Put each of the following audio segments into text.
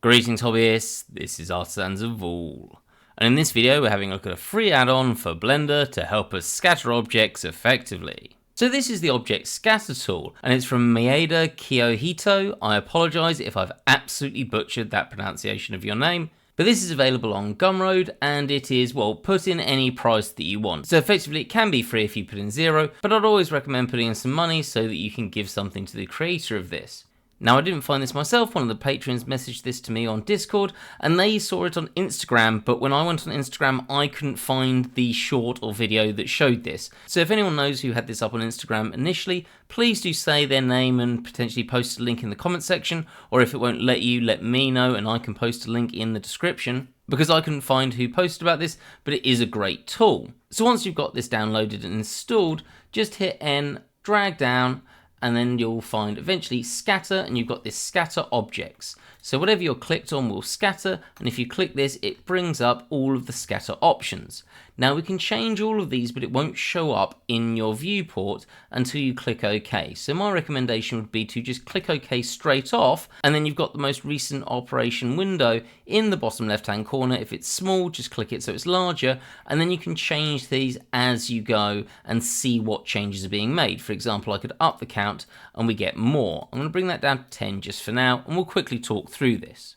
Greetings hobbyists, this is Artisans of All, and in this video we're having a look at a free add-on for Blender to help us scatter objects effectively. So this is the Object Scatter tool, and it's from Maeda Kiyohito. I apologise if I've absolutely butchered that pronunciation of your name, but this is available on Gumroad, and it is, well, put in any price that you want. So effectively it can be free if you put in $0, but I'd always recommend putting in some money so that you can give something to the creator of this. Now, I didn't find this myself. One of the patrons messaged this to me on Discord, and they saw it on Instagram, but when I went on Instagram, I couldn't find the short or video that showed this. So if anyone knows who had this up on Instagram initially, please do say their name and potentially post a link in the comment section, or if it won't let you, let me know and I can post a link in the description, because I couldn't find who posted about this, but it is a great tool. So once you've got this downloaded and installed, just hit N, drag down, and then you'll find eventually scatter, and you've got this scatter objects. So whatever you're clicked on will scatter, and if you click this, it brings up all of the scatter options. Now we can change all of these, but it won't show up in your viewport until you click OK. So my recommendation would be to just click OK straight off, and then you've got the most recent operation window in the bottom left hand corner. If it's small, just click it so it's larger, and then you can change these as you go and see what changes are being made. For example, I could up the count and we get more. I'm going to bring that down to 10 just for now, and we'll quickly talk through this.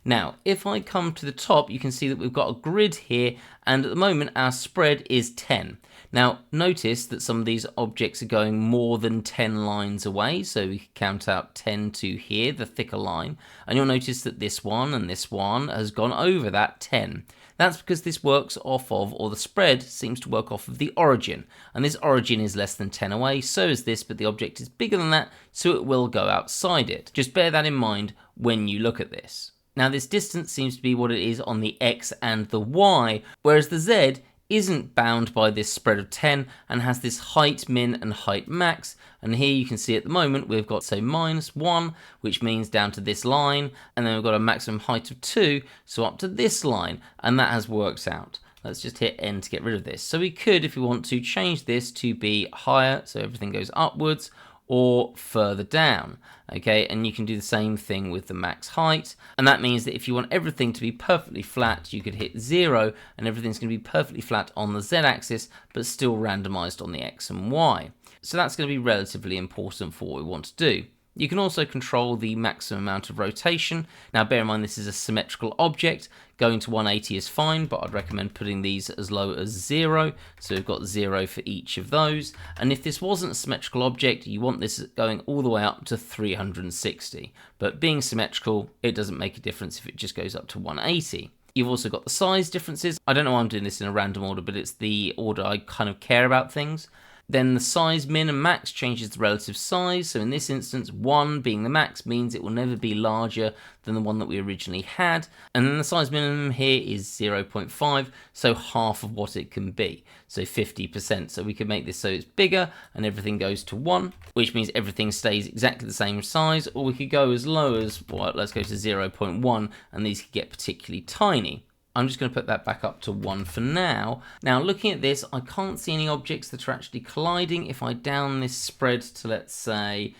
Now, if I come to the top, you can see that we've got a grid here, and at the moment our spread is 10. Now, notice that some of these objects are going more than 10 lines away, so we can count out 10 to here, the thicker line, and you'll notice that this one and this one has gone over that 10. That's because this works off of, or the spread seems to work off of the origin, and this origin is less than 10 away, so is this, but the object is bigger than that, so it will go outside it. Just bear that in mind when you look at this. Now this distance seems to be what it is on the X and the Y, whereas the Z isn't bound by this spread of 10 and has this height min and height max, and here you can see at the moment we've got say -1, which means down to this line, and then we've got a maximum height of 2, so up to this line, and that has worked out. Let's just hit N to get rid of this. So we could, if we want to, change this to be higher, so everything goes upwards, or further down, okay, and you can do the same thing with the max height, and that means that if you want everything to be perfectly flat, you could hit 0 and everything's going to be perfectly flat on the Z axis but still randomized on the X and Y. So that's going to be relatively important for what we want to do. You can also control the maximum amount of rotation. Now bear in mind this is a symmetrical object. Going to 180 is fine, but I'd recommend putting these as low as 0. So we've got 0 for each of those. And if this wasn't a symmetrical object, you want this going all the way up to 360. But being symmetrical, it doesn't make a difference if it just goes up to 180. You've also got the size differences. I don't know why I'm doing this in a random order, but it's the order I kind of care about things. Then the size min and max changes the relative size. So in this instance, 1 being the max means it will never be larger than the one that we originally had. And then the size minimum here is 0.5, so half of what it can be. So 50%. So we can make this so it's bigger and everything goes to 1, which means everything stays exactly the same size. Or we could go as low as, well, let's go to 0.1, and these could get particularly tiny. I'm just going to put that back up to 1 for now. Now looking at this, I can't see any objects that are actually colliding. If I down this spread to, let's say,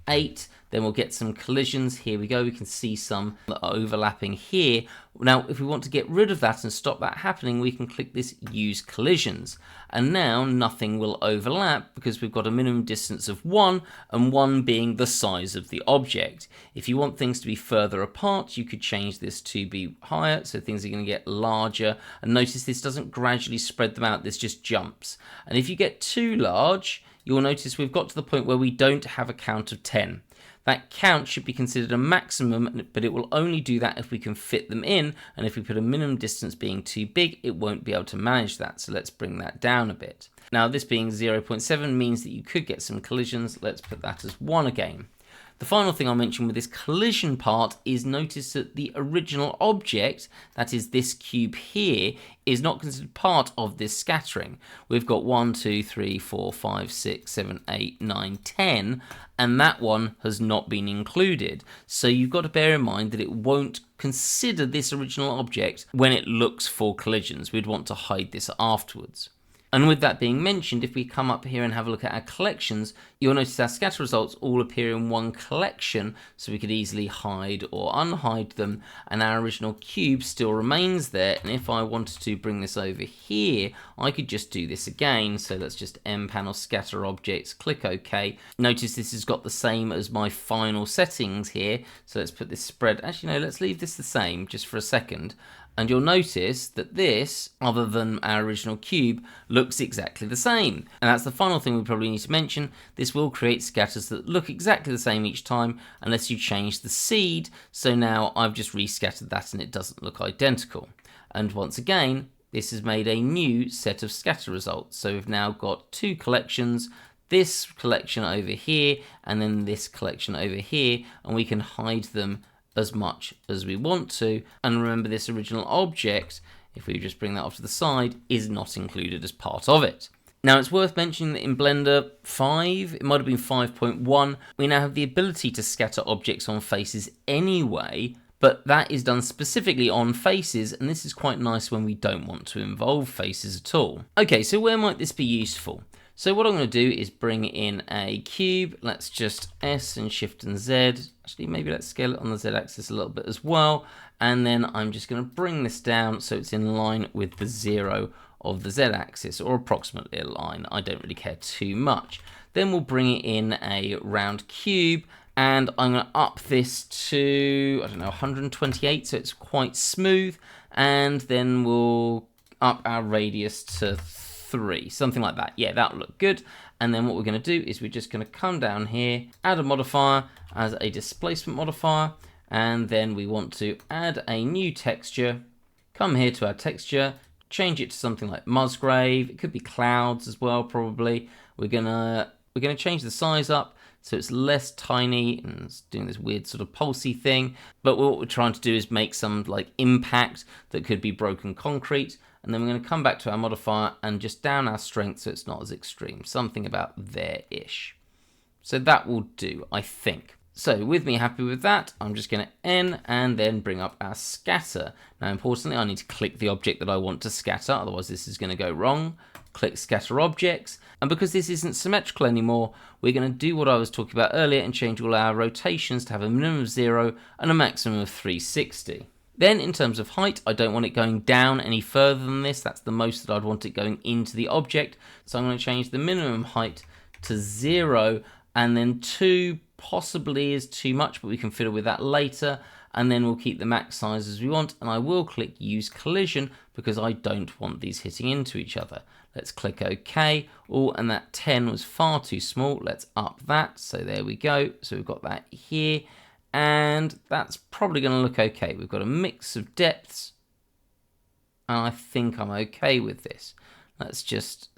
8, then we'll get some collisions. Here we go, we can see some that are overlapping here. Now if we want to get rid of that and stop that happening, we can click this Use Collisions. And now nothing will overlap because we've got a minimum distance of 1, and 1 being the size of the object. If you want things to be further apart, you could change this to be higher, so things are going to get larger. And notice this doesn't gradually spread them out, this just jumps. And if you get too large, you'll notice we've got to the point where we don't have a count of 10. That count should be considered a maximum, but it will only do that if we can fit them in, and if we put a minimum distance being too big, it won't be able to manage that, so let's bring that down a bit. Now this being 0.7 means that you could get some collisions. Let's put that as 1 again. The final thing I'll mention with this collision part is notice that the original object, that is this cube here, is not considered part of this scattering. We've got 1, 2, 3, 4, 5, 6, 7, 8, 9, 10, and that one has not been included. So you've got to bear in mind that it won't consider this original object when it looks for collisions. We'd want to hide this afterwards. And with that being mentioned, if we come up here and have a look at our collections, you'll notice our scatter results all appear in one collection, so we could easily hide or unhide them, and our original cube still remains there. And if I wanted to bring this over here, I could just do this again. So let's just mpanel scatter objects, click OK. Notice this has got the same as my final settings here. So let's put this spread, actually no, let's leave this the same just for a second. And you'll notice that this, other than our original cube, looks exactly the same. And that's the final thing we probably need to mention. This will create scatters that look exactly the same each time, unless you change the seed. So now I've just rescattered that and it doesn't look identical. And once again, this has made a new set of scatter results. So we've now got two collections, this collection over here, and then this collection over here, and we can hide them as much as we want to. And remember, this original object, if we just bring that off to the side, is not included as part of it. Now it's worth mentioning that in Blender 5, it might have been 5.1, we now have the ability to scatter objects on faces anyway, but that is done specifically on faces, and this is quite nice when we don't want to involve faces at all. Okay, so where might this be useful? So what I'm going to do is bring in a cube. Let's just S and Shift and Z. Actually, maybe let's scale it on the Z axis a little bit as well. And then I'm just going to bring this down so it's in line with the 0 of the Z axis, or approximately a line. I don't really care too much. Then we'll bring it in a round cube, and I'm going to up this to, I don't know, 128, so it's quite smooth. And then we'll up our radius to 3, something like that. Yeah, that'll look good. And then what we're going to do is we're just going to come down here, add a modifier as a displacement modifier, and then we want to add a new texture. Come here to our texture, change it to something like Musgrave. It could be clouds as well, probably. We're gonna change the size up so it's less tiny, and it's doing this weird sort of pulsy thing. But what we're trying to do is make some like impact that could be broken concrete. And then we're going to come back to our modifier and just down our strength so it's not as extreme. Something about there-ish. So that will do, I think. So with me happy with that, I'm just going to N and then bring up our scatter. Now importantly, I need to click the object that I want to scatter, otherwise this is going to go wrong. Click scatter objects. And because this isn't symmetrical anymore, we're going to do what I was talking about earlier and change all our rotations to have a minimum of 0 and a maximum of 360. Then in terms of height, I don't want it going down any further than this. That's the most that I'd want it going into the object. So I'm going to change the minimum height to 0, and then 2 possibly is too much, but we can fiddle with that later. And then we'll keep the max size as we want, and I will click use collision because I don't want these hitting into each other. Let's click OK. Oh, and that 10 was far too small. Let's up that. So there we go. So we've got that here. And that's probably going to look okay. We've got a mix of depths, and I think I'm okay with this. Let's just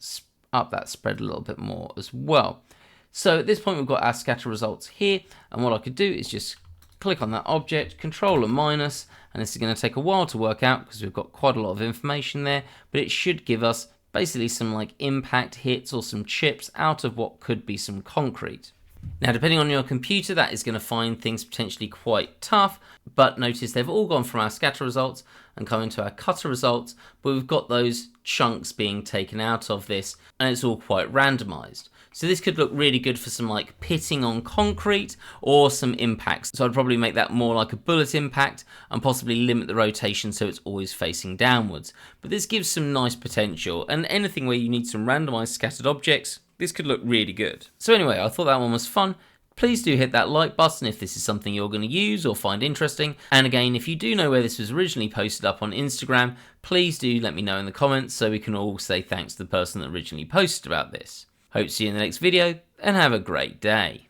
up that spread a little bit more as well. So at this point, we've got our scatter results here, and what I could do is just click on that object, Control and minus, and this is going to take a while to work out because we've got quite a lot of information there, but it should give us basically some like impact hits or some chips out of what could be some concrete. Now, depending on your computer, that is going to find things potentially quite tough, but notice they've all gone from our scatter results and come into our cutter results, but we've got those chunks being taken out of this, and it's all quite randomized. So this could look really good for some like pitting on concrete or some impacts. So I'd probably make that more like a bullet impact and possibly limit the rotation so it's always facing downwards. But this gives some nice potential, and anything where you need some randomized scattered objects, this could look really good. So anyway, I thought that one was fun. Please do hit that like button if this is something you're going to use or find interesting. And again, if you do know where this was originally posted up on Instagram, please do let me know in the comments so we can all say thanks to the person that originally posted about this. Hope to see you in the next video, and have a great day.